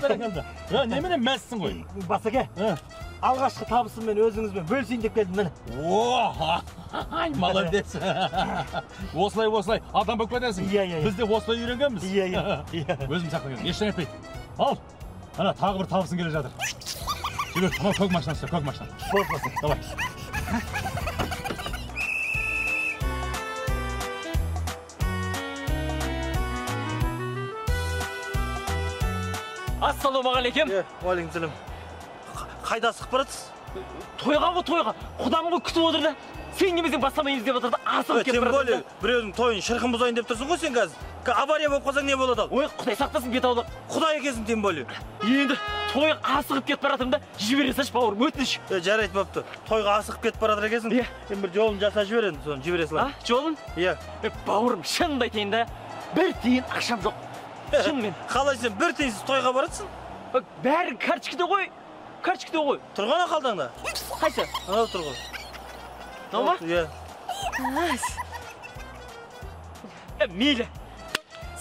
Barakalda. Немене мәссің ғой? Басаке. Алғашқы табысыммен өзіңізбен бөлісейін деп келдім мен. Ай, молодец. Осылай, адам болып кетесің. Біз де осылай үйренгенбіз. Өзім сақтаған. Ештеңе етпейді. Ал. Ана тағы бір табысың келе жатыр. Жүр, көк машина ұста, көк машина. Болсын, давай. Ассалаумағалейкум. Уалейкумсалам. Қайда асығып барасыз? Тойға ғой, тойға. Құдам ғой күтіп отыр да. Сен немесің бастамаймыз деп отыр да, асығып кетіп барасың. Тем более, біреудің тойын шырқын бұзайын деп тұрсың ғой сен қазір. Авария болып қалсаң не болады ал? Ой, Құдай сақтасын бет аулақ. Құдай екенсің тем более. Енді тойға асығып кетіп баратырмын да, жібере салшы бауырым, өтініш. Жарайды бопты. Тойға асығып кетіп баратыр екенсің. Мен бір жолын жасап жіберем, соны жібере салайын. Жолын? Иә. Бауырым, шынымды айтайын да, бір тиын ақшам жоқ. Шынымен. Қалай сен бір тиынсыз тойға барасың? Бәрі карточкада ғой. Карточкада ғой. Тұрғаны қалдаңда? Қайсы? Анау тұр ғой. Мынау ма? Иә. Мейлі.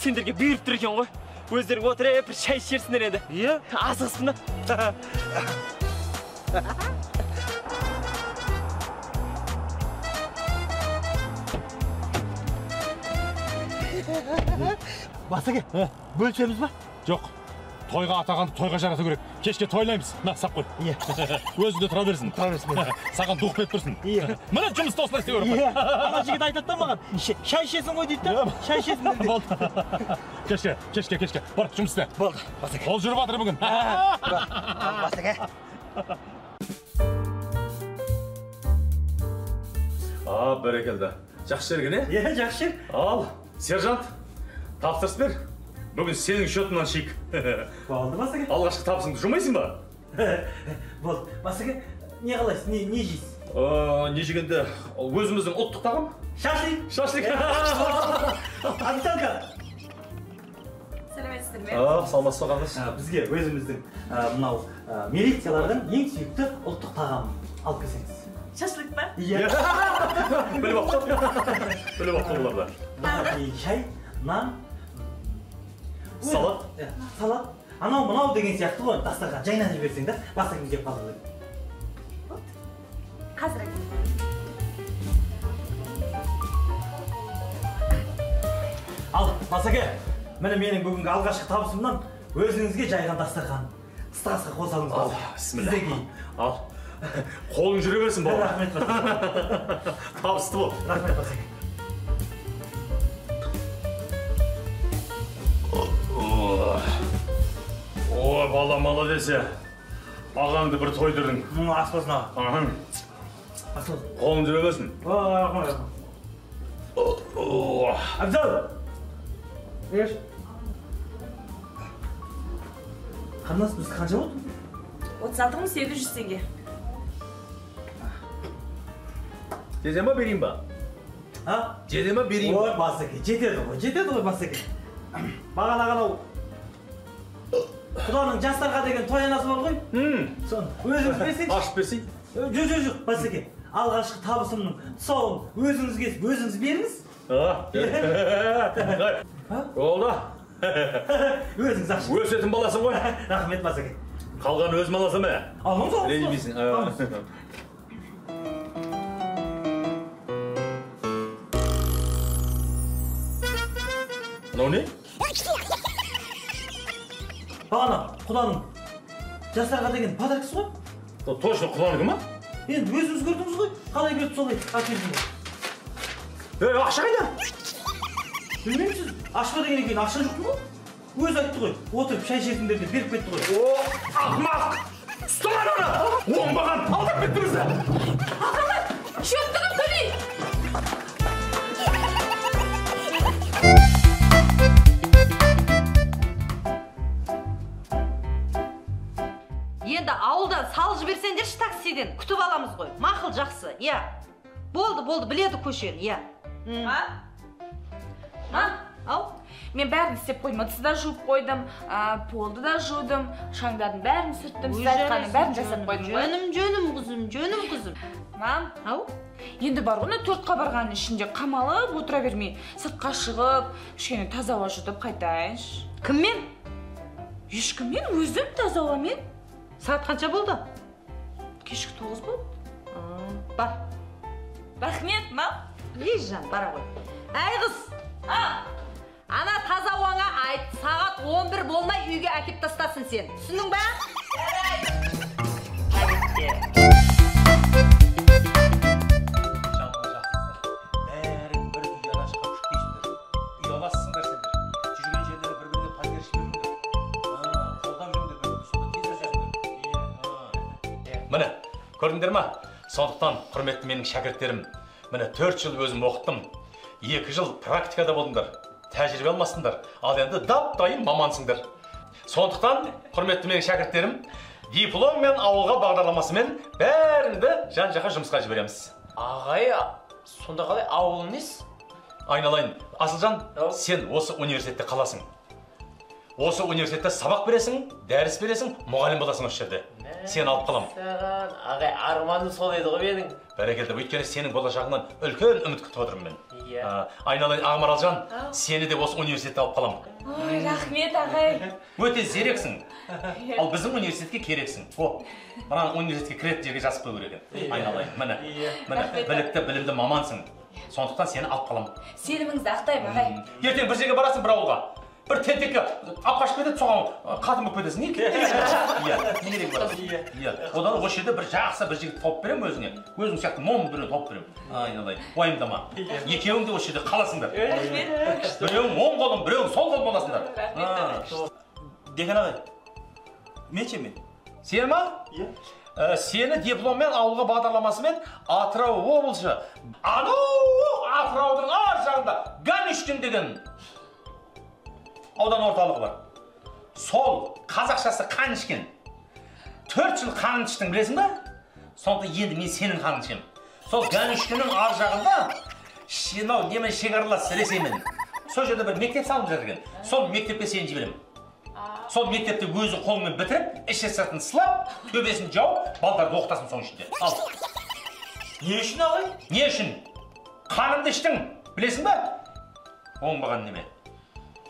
Сендерге бұйырып тұр екен ғой. Өздерің отырып, бір шай ішерсіңдер енді. Иә? Асығыспын да. Басаке, бөлшеміз ба? Жоқ. Тойға атағанды тойға жарату керек. Кешке тойлаймыз. Мына сап қой. Өзінде тұра берсін. Саған дух беріп тұрсын. Міне жұмысты осылай істеу керек. Ана жігіт айтады да маған, шай ішесің ғой дейді да. Шай ішесің дейді. Болды. Кешке. Бар, жұмыс істе. Болды, Басаке. Ол жүріп жатыр бүгін. Басаке. Бәрекелді. Жақсы жерген, е? Иә, жақсы жер. Ал, сержант, тапсырыс бер. Бүгін сенің шотынан шик. Болды, Басаке. Алғашқы табысыңды жұмайсың ба? Болды, Басаке, не қалайсың, не жейсің? Не жегенде, өзіміздің ұлттық тағам? Шашлик. Официантка. Сәлеметсіздер ме? Саламатсыз ба қарындас? Бізге өзіміздің мынау милициялардың ең сүйікті ұлттық тағамын алып келсеңіз. Шашлык па? Иә. Біліп ақты оларда. Шай, нан, салат. Салат. Анау деген сияқты ғой, дастарға жайнап жіберсең да, Басаке жеп қалады. Қазір әкелем. Ал, Басаке, міне менің бүгінгі алғашқы табысымнан өзіңізге жайған дастархан. Ыстық қосалыңыз. Ал, бісміллә. Ал, қолың жүре берсін бауыр. Рахмет, Басаке. Табысты бол. Рахмет, Басаке. Ой, бала молодец. Ағаңды бір тойдырдың. Аспасын аға. Қолың жүре берсін. Рахмет. Абзал. Еш. Қандас, біз қанша болды? 36.800 теңге. Жезе ма берейін ба? Жезе ма берейін ба? Ой, Басаке, жетеді ғой, Басаке. Бағана ғанау Құданың жастарға деген той анасы бар ғой? Соны өзіңіз берсеңіз. Ашып берсей? Жоқ, Басаке. Алғашқы табысымның тұсауын өзіңіз кесіп, өзіңіз беріңіз. Олда. Өзіңіз ақша. Өсетін баласың ғой. Рахмет, Басаке. Қалған өзім аласың ба? Алыңыз. Ренжімейсің. Мынау не? Бағана, Құданың жастарға деген подаркасы ғой? Точно Құданікі ма? Енді өзіңіз көрдіңіз ғой, қалай берді солай әкелдіңіз. Ақша қайда? Білмеймін сіз, ашқа дегеннен кейін ақша жоқ па? Өзі айтты ғой, отырып шай ішесіңдер деп беріп кетті ғой. Ақымақ! Ұсталар оны! Оңбаған! Алдап кеттіңіздер! Ақымақ! Шөптігім төлей! Енді ауылдан салып жіберсеңдерші таксиден, күтіп аламыз ғой. Мақыл жақсы, иә. Болды, біледі көшені, иә. Ау, Мен бәрін істеп қойдым. Ыдысты да жуып қойдым, полды да жудым, шаңдардың бәрін сүрттім, сіз айтқанның бәрін жасап қойдым ғой. Жөнім қызым. Мам, Ау? енді бар ғой, 4 қабырғаның ішінде қамалып отыра бермей, сыртқа шығып, кішкене таза ауа жұтып қайтайыншы. Кіммен? Ешкіммен, өзім таза ауамен. Сағат қанша болды? Кешкі 9 болды. Бар. Рахмет, мам. Жан, бара ғой. Әй қыз! Ана таза ауаңа айт, сағат 11 болмай үйге әкеп тастасын сен. Түсінің ба? Бәрің бір үй анаш қапшық дейсіңдер. Ұяласыңдар сендер. Жүрген жерлері бір-біріне пәтер ішпеңдер. Қолдап жүріңдер бір-біріне, сонда тез өсесіңдер. Міне, көрдіңдер ма? Сондықтан, құрметті менің шәкірттерім, міне 4 жыл өзім оқыттым. 2 жыл практикада болдыңдар. Тәжірибе алмастыңдар. Ал енді дап-дайын мамансыңдар. Сондықтан, құрметті менің шәкірттерім, диплом мен ауылға бағдарламасымен бәріңді жан-жаққа жұмысқа жібереміз. Ағай, сонда қалай ауылың несі? Айналайын, Асылжан, сен осы университетте қаласың. Осы университетте сабақ бересің, дәріс бересің, мұғалім боласың осы жерде. Сен алып қалам. Ағай, арманым сол еді ғой менің. Бәрекелді, өйткені сенің болашағыңнан үлкен үміт күтіп отырмын мен. Айналайын, Ақмаралжан, сені де осы университетте алып қалам. Ой, рахмет, ағай. Өте зерексің. Ал біздің университетке керексің. Мына университетке кіретін жерге жазып қою керек екен. Айналайын, міне, білікті, білімді мамансың. Сондықтан сені алып қалам. Сеніміңізді ақтаймын, ағай. Ертең бір жерге барасың бір ауылға. Бір тентекке алып қашып кетеді, соған қатын болып кетесің. Немерек барасың. Одан осы жерде бір жақсы бір жігіт тауып беремін өзіңе. Өзің сияқты мом біреу тауып беремін. Айналайын, уайымдама. Екеуің де осы жерде қаласыңдар. Біреуің оң қолың, біреуің сол қолың боласыңдар. Дехан ағай, мен ше мен? Сен ма? Сені дипломмен ауылға бағдарламасымен Атырау облысы. Анау Атыраудың ар жағында Ганюшкин деген аудан орталығы бар. Сол қазақшасы Қанышкин. 4 жыл қанын іштің, білесің ба? Сонда енді мен сенің қанын ішем. Сол Ганюшкиннің ар жағында Шинау немен шекаралас Ресеймен. Сол жерде бір мектеп салып жатыр екен. Сол мектепке сені жіберемін. Сол мектепті өзі қолымен бітіріп, іші сыртын сылап, төбесін жауып, балдарды оқытасың соның ішінде. Ал. Не үшін ағай? Не үшін? Қанымды іштің, білесің ба? Оңбаған неме.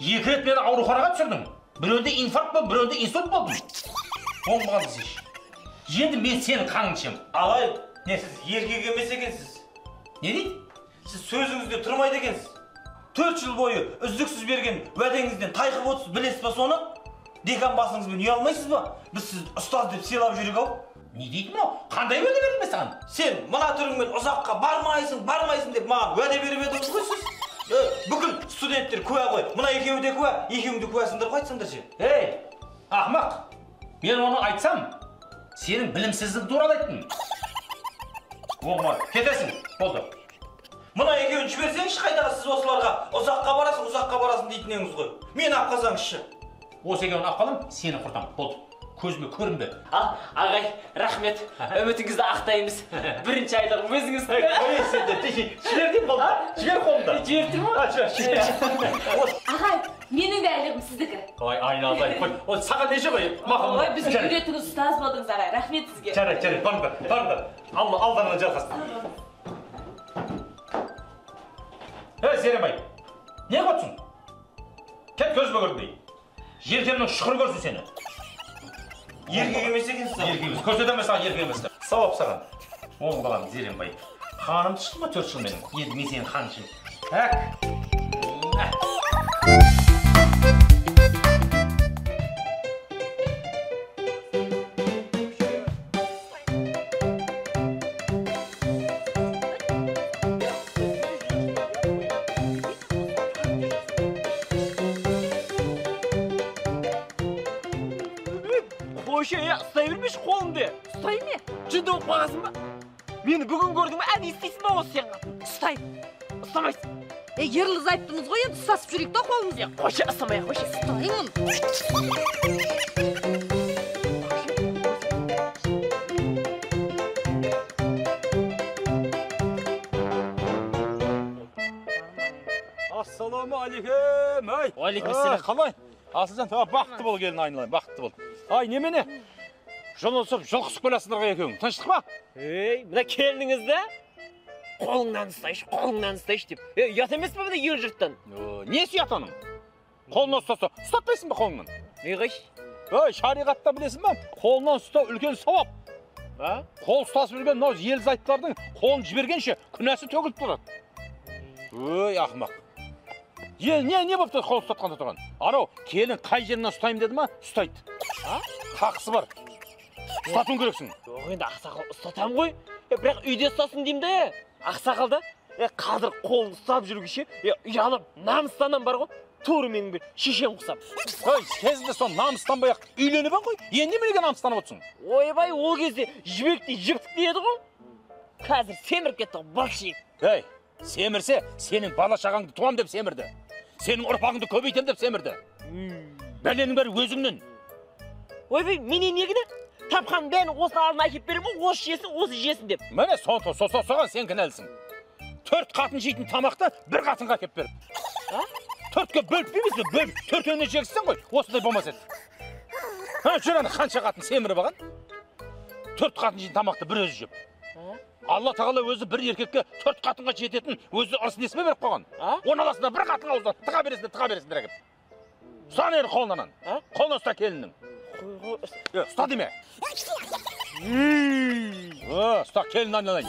2 рет мені ауруханаға түсірдің. Біреуінде инфаркт болды, біреуінде инсульт болдым. Оңбаған еш. Енді мен сенің қанын ішем. Ағай, сіз еркек емес екенсіз. Не дейді? Сіз сөзіңізде тұрмайды екенсіз. 4 жыл бойы үздіксіз берген уәдеңізден тайқып отырсыз, білесіз ба соны? Декан басыңызбен үй алмайсыз ба? Біз сіз ұстаз деп сыйлап жүрек ау. Не дейді мынау? Қандай уәде бердің бе саған? Сен мына түріңмен ұзаққа бармайсың деп маған уәде беріп едіңіз ғой сіз. Бүкіл студенттер куә ғой. Мына екеуі де куә, екеуің де куәсіңдер ғой, айтсаңдар ше. Ей, ақымақ. Мен оны айтсам, сенің білімсіздігің туралы айттым. Оңма, кетесің. Болды. Мына екеуін жіберсеңші қайдағы сіз осыларға ұзаққа барасың дейтініңіз ғой. Мен алып қалсаңызшы. Осы екеуін алып қалам, сені құртам. Болды. Көзіме көрінбе. Ағай, рахмет. Үмітіңізді ақтаймыз. Бірінші айлығым өзіңіз. Жіберден болды. Жібер қолымды. Жібердің ма? Ағай, менің де айлығым сіздікі. Ой, айналайын. Қой, саған неше ғой? Ой, біз үйретіңіз ұстаз болдыңыз, ағай. Рахмет сізге. Жарай, барыңдар. Алдарынан жарқасын. Серенбай, не қотсың? Кет көзіме көрінбей. Ертемнің шұқыр көрсін сені. Еркек емес екенсіз. Еркек емес. Көрсетемін саған еркек емес. Сауап саған. Оң балам Зеренбай. Қаным түшті ма 4 жыл менің? Енді мен сенің қаның ішем. Ұстай бермеш қолымды. Ұстай ме? Жүнді оқып бағасың ба? Мені бүгін көрдің ба, әне істейсің ба осы сен қатын? Ұстайм. Ұстамайсың. Ерлі зайыптымыз ғой, енді ұстасып жүрейік та қолымызды. Қойшы, ұстамай-ақ қойшы. Ұстаймын. Ассалаумағалейкум. Ай. Уағалейкумассалам. Қалай? Асылжан, бақытты бол келін айналайын, бақытты бол. Ай, немене? Жолысып, жылқысып келесіңдер ғой екеуің. Тыныштық па? Ей, мына келдіңізді? Қолыңнан ұстайшы деп. Ұят емес пе мына ел жұрттан? Несі ұят оның? Қолынан ұстаса, ұстатпайсың ба қолыңнан? Не қайш? Ой, шариғатта білесің ба? Қолынан ұстау үлкен сауап. Қол ұстасып жүрген мынау ел зайыптардың қолын жібергенше күнәсі төгіліп тұрады. Ой, ақымақ. Не болып тұр қол ұстатқанда тұрған? Анау, келін қай жерінен ұстайым деді ма? Ұстайды. Қақысы бар. Ұстатуың керексің. Жоқ, енді ақсақал ұстатам ғой. Бірақ үйде ұстасын деймін де. Ақсақалда қазір қолын ұстап жүргіше, ұялып, намыстанам бар ғой. Тур менің бір шешем құсап. Ой, кезінде сон намыстанбай-ақ үйленіп ғой. Енді неге намыстанып отырсың? Ойбай, ол кезде жібектей жіптік еді ғой. Қазір семіріп кетті ғой, балшиып. Ей, семірсе, сенің бала шағаңды туам деп семірді. Сенің ұрпағыңды көбейтем деп семірді. Бәленің бәрі өзіңнен. Ойбай, менен негіне? Тапқан бәрін осы алдына әкеп беремін, осы жесін деп. Міне, соған сен кінәлісің. 4 қатын жейтін тамақты бір қатынға әкеп беріп. 4-ке бөліп бейміз бе? Бөліп, 4-өне жегізсің ғой, осындай болмас еді. Жүр ана қанша қатын семіріп алған? 4 қатын жейтін тамақты бір өзі жеп. Алла тағала өзі бір еркекке 4 қатынға жететін өзі ырыс несіме беріп қойған. Оның аласында бір қатынға ауыздан тыға бересіңдер әкеп. Ұстан ері қолынан. Қолына ұста келіннің. Ұста деме. Ұста келін айналайын.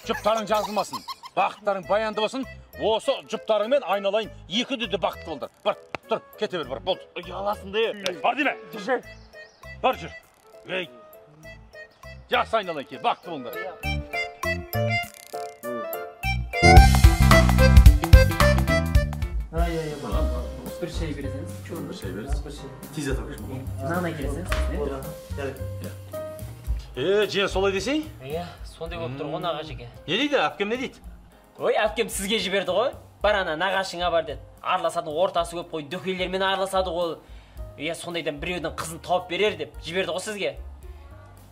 Жұптарың жазылмасын. Бақыттарың баянды болсын. Осы жұптарыңмен айналайын. Екі дүді бақытты болдыр. Бар, тұр, кете бер, бар, болды. Ұяласынды. Бар деме. Бар жүр. Жақсы айналайын ке, бақытты болыңдар. Bir şey verirseniz. Bir şey veririz. Tez et bakışma. Nana girseniz. Жия солай десей? Сондай болып тұр ғой нағашыға. Не дейді? Әпкем не дейді? Ой, әпкем сізге жіберді ғой. Бар ана нағашыңа бар деді. Араласатын ортасы көп қой, дөкейлермен араласады ғой. Сондайдан біреудің қызын тауып берер деп жіберді ғой сізге.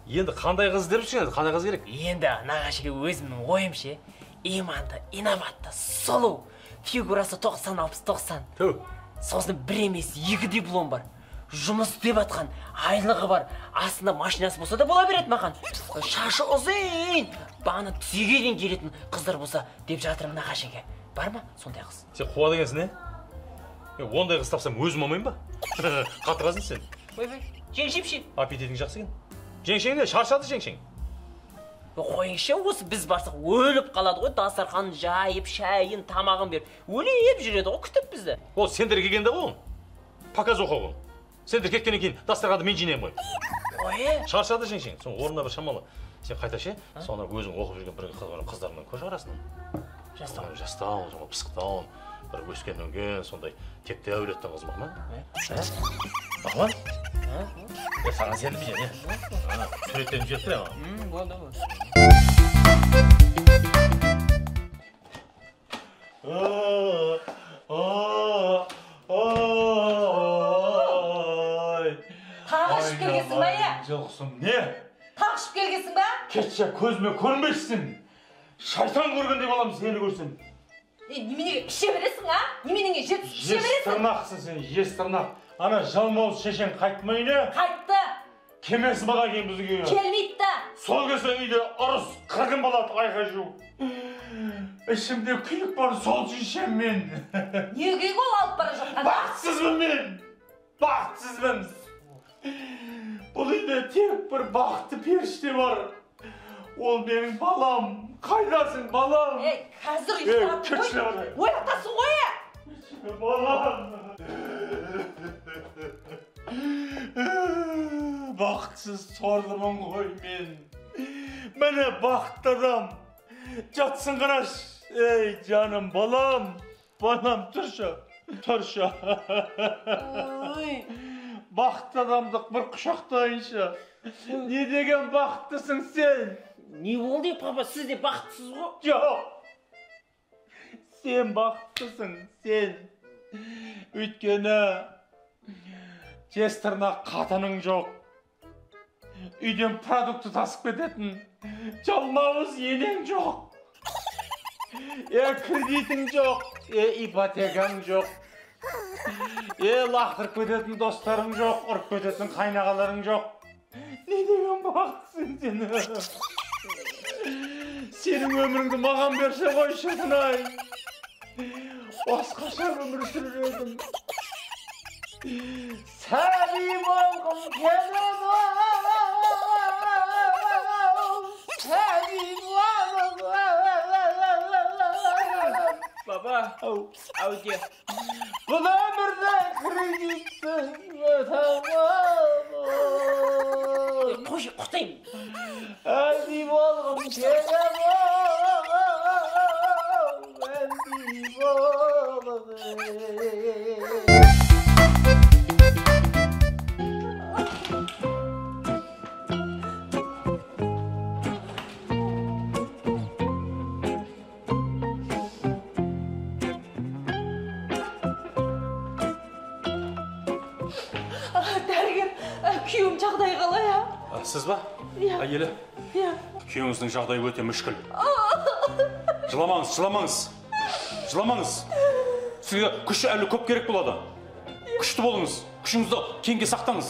Енді қандай қыз деп жүрсің? Қандай қыз керек? Енді нағашыға өзімнің ойымша, иманды, инабатты, сұлу, фигурасы 90-60-90. Ту. Сосын бір емес, 2 диплом бар. Жұмыс істеп атқан, айлығы бар. Астында машинасы болса да бола береді маған. Шашы ұзын, бағана түйеге дейін келетін қыздар болса деп жатырмын нағашыға. Бар ма сондай қыз? Сен қуады екенсің, ондай қыз тапсам өзім алмайын ба? Қатырасың сен. Ойбай, жеңшем ше. Аппетитің жақсы екен. Жеңшең не? Шаршады жеңшең. Қойыңшы, осы біз барсақ өліп қалады ғой, дастархан жайып, шайын, тамағын беріп, өліп жүреді ғой, күтіп бізді. Ол сендер келгенде ғой, показ оқу ғой. Сендер кеткеннен кейін дастарханды мен жинаймын ғой. Ой, Шаршады жеңшең, соң орнына бір шамалы. Сен қайта ше, соны өзің оқып жүрген бір қыздармен көш арасынан. Жастау, пысықтау, бір өскен өнген, сондай текті әулеттен қыз мақман. Мақман? Саған сенді бейден, суреттен жүйет бір ема. болды, болды. Тағышып келгесің ба, е? Жоқсың, не? Тағышып келгесің ба? Кетші көзіме көрмешсің. Шайтан көргендей балам сені көрсін. Неменеге піше бересің, а? Неменеге жетіп піше бересің? Естірнақсың сен, естірнақ. Ана жалмауыз шешен қайтмайды. Қайтты. Кемесі бала кейін бізге. Келмейді. Сол келсең үйде ұрыс, қырғын болады айқай шу. Ішімде күйік бар, сол шешем мен. Неге ол алып бара жатқан? Бақытсызбын мен. Бақытсызбын. Бұл үйде тек бір бақытты періште бар. Ол менің балам. Қайдасың балам? Қазір ұйықтап қой. Оятасың ғой. Балам. Бақытсыз сорлымын ғой мен. Міне бақытты адам. Жатсың қараш. Ей жаным балам. Балам тұршы. Тұршы. Бақытты адамдық бір құшақтайыншы. Не деген бақыттысың сен? Не болды, папа, сіз де бақытсыз ғой? Жоқ. Сен бақыттысың, сен. Өйткені жестірнақ қатының жоқ. Үйден продукты тасып кететін жалмауыз енең жоқ. Kreditің жоқ, ипотекаң жоқ. Лақтырып кететін достарың жоқ, ұрып кететін қайнағаларың жоқ. Не деген бақытсың сен? Сенің өміріңді маған берсе қойшы, Құдай. Басқаша өмір сүрер едім. Сәби болғым келеді. Сәби болғым. Baba, audio. Бұл өмірде кредитсің өтемін. Қой, құтайым. Әлди болғым келеді. Әлди болғым. Дәрігер, күйеуім жағдайы қалай, Сіз ба? Әйелі? Күйеуіңіздің жағдайы өте мүшкіл. Жыламаңыз. Сізге күш әлі көп керек болады. Күшті болыңыз. Күшіңізді кеңге сақтаңыз.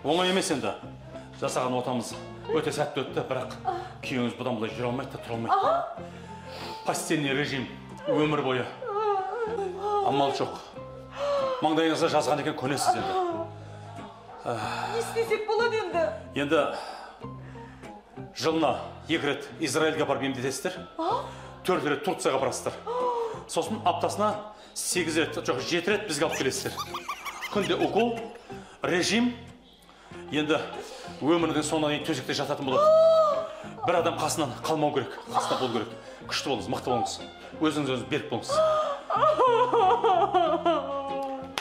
Оңай емес енді. Жасаған отамыз өте сәтті өтті, бірақ күйеуіңіз бұдан бұлай жүре алмайды, тұра алмайды. Постельный режим өмір бойы. Амал жоқ. Маңдайыңызға жазған екен, көнесіз енді. Не істесек болады енді? Енді жылына 2 рет Израильге барып емдетесіздер, 4 рет Турцияға барасыздар. Сосын аптасына 8 рет, жоқ 7 рет бізге алып келесіздер. Күнде укол, режим, енді өмірдің соңына дейін төсекте жататын болады. Бір адам қасынан қалмау керек, қасында болу керек. Күшті болыңыз, мықты болыңыз. Өзіңіз берік болыңыз.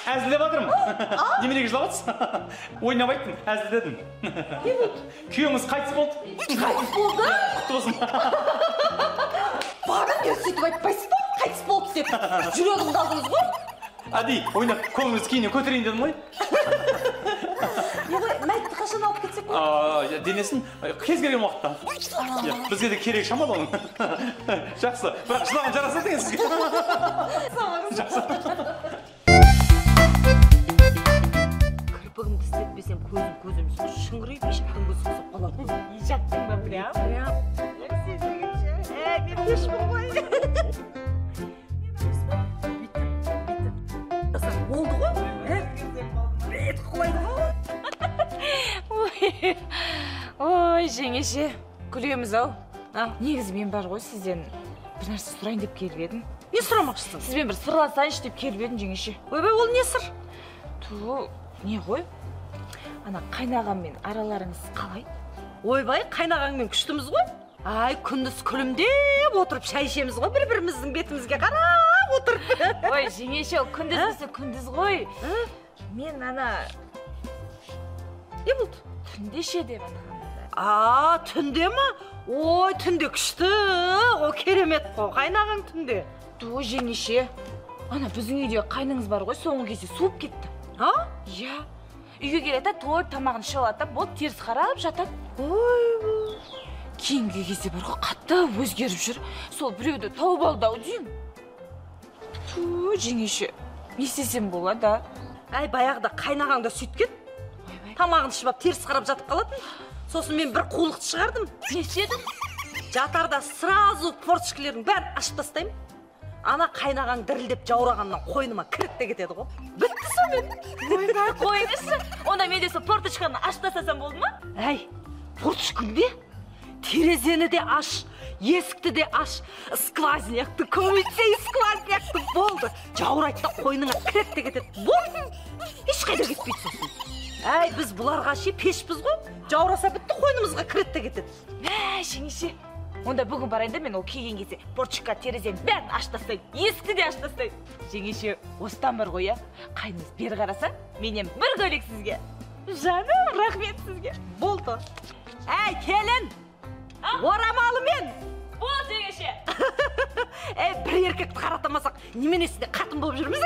Әзілдеп жатырмын. Неменеге жылаватсыз? Ойнап айттым, әзілдедім. Күйеуіңіз қайтыс болды. Қайтыс болды? Құтты болсын. Бана не сөйтіп айтпайсыз ба? Қайтыс болды деп. Жүрегімді алдыңыз ғой? Әдей, ойнап, көңіліңіз кейінен көтерейін дедім ғой. Не ғой, мәйтті қашан алып кетсек қой? Денесін кез келген уақытта. Бізге де керек шамалы оның. Жақсы, бірақ жылаған жарасады екен сізге. Жақсы. Кірпігімді істетпесем көзім шыңғырайып, ешіктің көзі қысып қалады. Ешектің ба, прям? Мен пешпін ғой. Болды ғой? Бет құлайды ғой? Ой, жеңеше, күлеміз-ау. Негізі мен бар ғой, сізден бір нәрсе сұрайын деп келіп едім. Не сұрамақшысың? Сізбен бір сырласайыншы деп келіп едім, жеңеше. Ойбай, ол не сыр? Не ғой? Ана қайнағаммен араларыңыз қалай? Ойбай, қайнағаңмен күштіміз ғой? Ай, күндіз күлімдеп отырып шай ішеміз ғой, бір-біріміздің бетімізге қарап отырып. Ой, жеңеше, ол күндіз ғой. Мен ана... Не болды? Түнде ше деп ана. Түнде ма? Ой, түнде күшті. О, керемет қой, қайнағаң түнде. Жеңеше, ана біздің үйде қайныңыз бар ғой, соңғы кезде суып кетті. Иә. Үйге келеді, той тамағын ішіп алады, болды, теріс қарап жатады. Ой. Кейінгі кезде бар ғой, қатты өзгеріп жүр. Сол біреуді тауып алды-ау деймін. Жеңеше, не істесем болады? Әй, баяғыда қайнағаңда сөйткен. Тамағын ішіп алып теріс қарап жатып қалатын. Сосын мен бір қулықты шығардым. Не істедің? Жатарда сразу форточкілердің бәрін ашып тастаймын. Ана қайнағаң дірілдеп жаурағаннан қойныма кіріп те кетеді ғой. Бітті сонымен. Ойбай, қойыңызшы. Онда мен де сол форточканы ашып тастасам болды ма? Әй, форточкаңды терезені де аш, есікті де аш, сквознякты көмітсей сквознякты болды. Жаурайды да қойныңа кіріп те кетеді. Болды. Ешқайда кетпейді сосын. Әй, біз бұларға ше пешпіз ғой. Жаураса бітті, қойнымызға кіріп те кетеді. Жеңеше. Онда бүгін барайын да мен ол келген кезде форточка терезенің бәрін ашып тастайын, есікті де ашып тастайын. Жеңеше, осыдан бар ғой, қайныңыз бері қараса, менен бір көйлек сізге. Жаным, рахмет сізге. Болды. Әй, келін! Орамалымен! Болды, жеңеше. Бір еркекті қаратамасақ, неменесінде қатын болып жүрміз,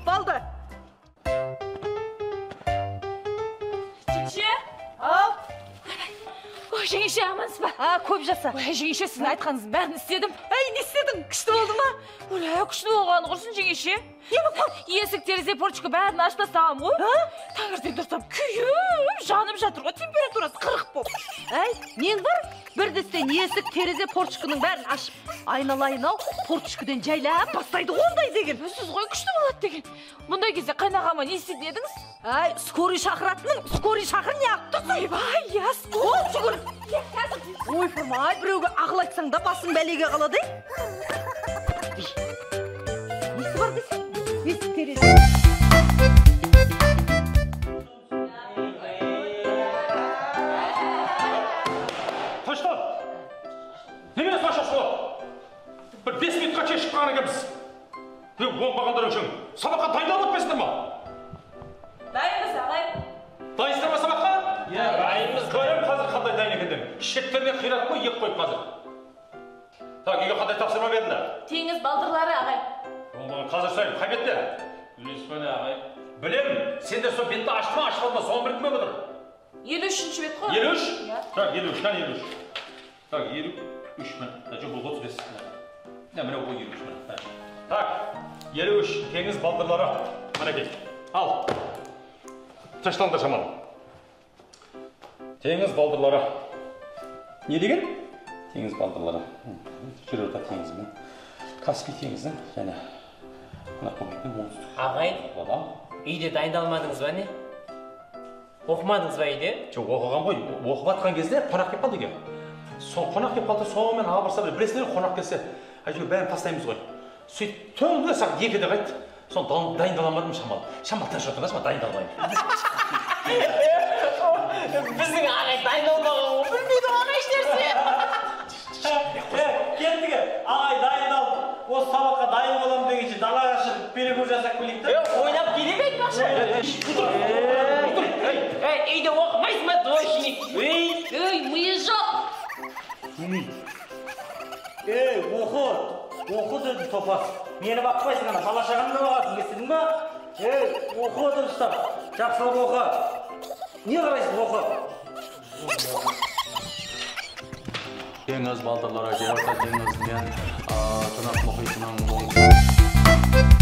Болды. Жеңеше? Ау! Ой, Ой, жеңеше амансыз ба? Көп жаса. Ой, жеңеше сіздің айтқаныңыздың бәрін істедім. Не істедің? Күшті болды ма? Ой, күшті болғаны құрсын жеңеше. Есік терезе порчика бәрін ашып тастағам ғой. Таңертең тұрсам күйіп жанып жатыр ғой, температурасы 40 болып. Нең бар? Бірдестен есік терезе порчиканың бәрін ашып, айналайын-ау, порчикадан жайлап бастайды ондай деген. Сіз ғой күшті болады деген. Мұндай кезде қайнағама не істейтін едіңіз? Скорый шақыратының, скорый шақыр не ақ тұрсың? Ойбай, яс. Ол шүгір. Ой, фырмай, біреуге ақыл айтсаң да басың бәлеге қалады. Несі бар десең? Есік терезе. Қашты! Неге сонша шулап? Бір 5 минутқа кеш шыққан екенбіз. Оңбағандар үшін сабаққа дайындалып өтпесіңдер ма? Дайынбыз, ағай. Дайынсыздар ма сабаққа? Иә, дайынбыз. Көрем қазір қандай дайын екендер. Шеттеріне қиратып қой, ек қойып қазір. Так, үйге қандай тапсырма бердіңдер? Теңіз балдырлары, ағай. Оңбаған қазір сөйлеймін, қай бетте? Білесіз бе, ағай? Білемін. Сендер сол бетті ашты ма, ашпады ма, соны біліп ме отыр? 53-ші бет қой. 53? Так, 53, кәне 53. Так, 53 мін. Жоқ, бұл 35. Міне бұл 53 мін. Так, 53 теңіз балдырлары. Мінекей. Ал. Таштаңдар шамалы. Теңіз балдырлары. Не деген? Теңіз балдырлары. Жерорта теңізімен. Каспий теңізінің және мына көмекпен оңтүстік. Ағай, үйде дайындалмадыңыз ба не? Оқымадыңыз ба үйде? Жоқ, оқыған ғой. Оқып атқан кезде қонақ кеп қалды екен. Қонақ кеп қалды, сонымен абырса білесіңдер, қонақ келсе, әйтеуір бәрін тастаймыз ғой. Сөйтіп түнгі сағат 2-де қайтты. Соны дайындаламадым шамал. Шамал тыныш отырыңыз, ма дайындаламайын. Біздің ағай дайындалмаған, білмейді ағай ешнәрсе. Кеттіге, ағай дайындалды. Осы сабаққа дайын боламын дегенше далаға шығып перекур жасап келейік те. Ойнап келе ме айтпақшы? Үйде оқымайсың ба, двоечник? Миы жоқ. Оқы деді топас. Мені бақпайсың ана, бала шағанына бағасың, естідің ба? Оқы дұрыстап, жақсылап оқы. Не қарайсың, оқы. Теңіз балдырлары жерорта теңізінен Тынық мұхитының оңтүстік